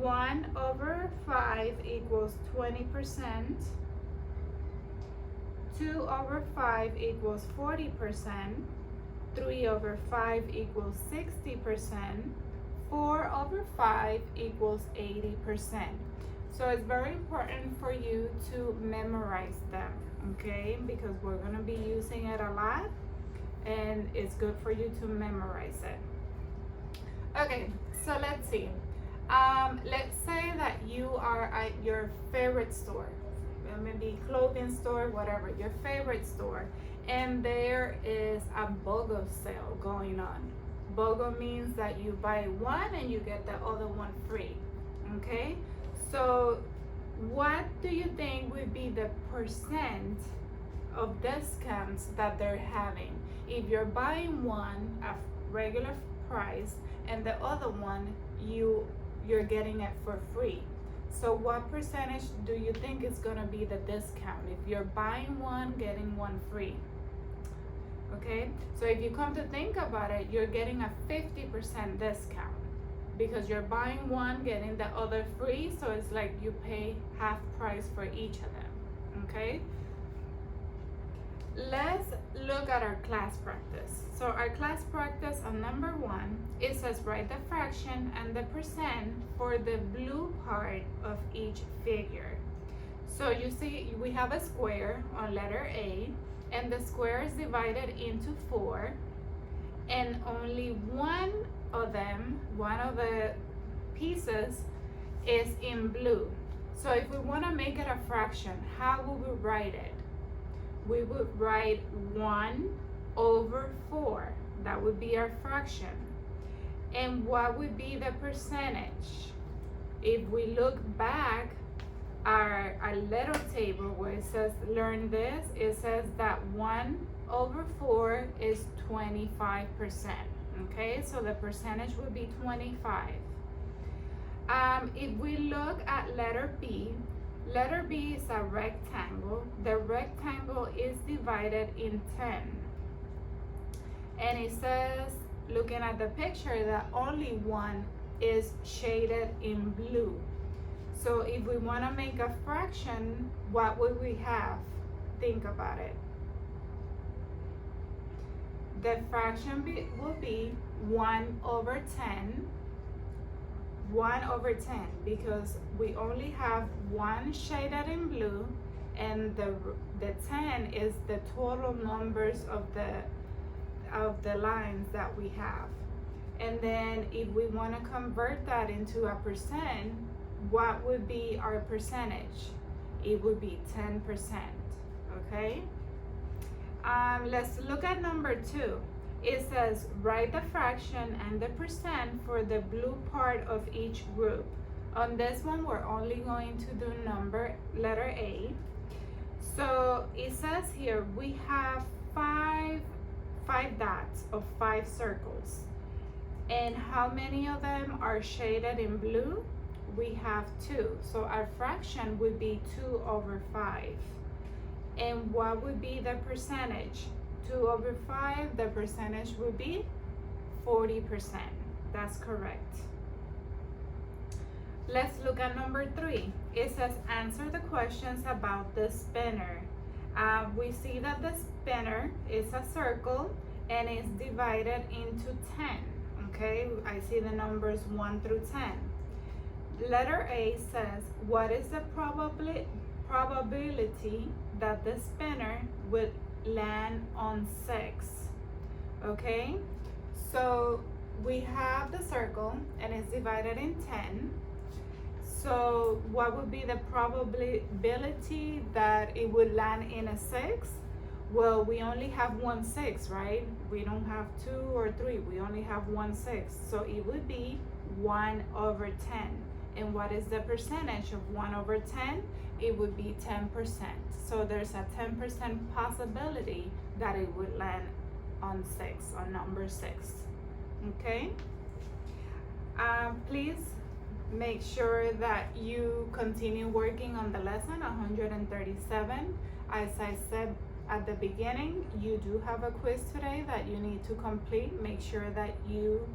1 over 5 equals 20%. 2 over 5 equals 40%. 3 over 5 equals 60%. 4 over 5 equals 80%. So it's very important for you to memorize them, okay? Because we're going to be using it a lot, and it's good for you to memorize it. Okay, so let's see. Let's say that you are at your favorite store, maybe clothing store, whatever, your favorite store, and there is a BOGO sale going on. BOGO means that you buy one and you get the other one free, okay? So what do you think would be the percent of discounts that they're having? If you're buying one at regular price and the other one you're getting it for free. So what percentage do you think is gonna be the discount if you're buying one, getting one free? Okay, so if you come to think about it, you're getting a 50% discount because you're buying one, getting the other free, so it's like you pay half price for each of them, okay? Let's look at our class practice. So our class practice on number 1, it says write the fraction and the percent for the blue part of each figure. So you see we have a square on letter A, and the square is divided into 4, and only one of the pieces is in blue. So if we want to make it a fraction, how would we write it? We would write 1 over 4. That would be our fraction. And what would be the percentage? If we look back our letter table where it says learn this, it says that 1 over 4 is 25%. Okay, so the percentage would be 25. If we look at letter B is a rectangle. The rectangle is divided in 10. And it says, looking at the picture, that only one is shaded in blue. So if we want to make a fraction, what would we have? Think about it. The fraction will be 1 over 10. 1 over 10, because we only have one shaded in blue, and the 10 is the total numbers of the lines that we have. And then if we want to convert that into a percent, what would be our percentage? It would be 10%. Okay, let's look at number 2. It says write the fraction and the percent for the blue part of each group. On this one, we're only going to do letter A. So it says here we have five dots of 5 circles. And how many of them are shaded in blue? We have 2. So our fraction would be 2 over 5. And what would be the percentage? 2 over 5, the percentage would be 40%. That's correct. Let's look at number 3. It says answer the questions about the spinner. We see that the spinner is a circle and is divided into 10. Okay, I see the numbers 1 through 10. Letter A says, what is the probability that the spinner would land on 6? Okay, so we have the circle and it's divided in 10. So what would be the probability that it would land in a 6? Well, we only have 1 6, right? We don't have 2 or 3, we only have 1 6. So it would be 1 over 10. And what is the percentage of 1 over 10? It would be 10%. So there's a 10% possibility that it would land on 6, on number 6. Okay? Please make sure that you continue working on the lesson 137. As I said at the beginning, you do have a quiz today that you need to complete. Make sure that you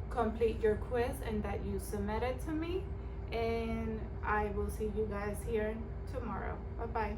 complete your quiz and that you submit it to me. and I will see you guys here tomorrow. Bye bye.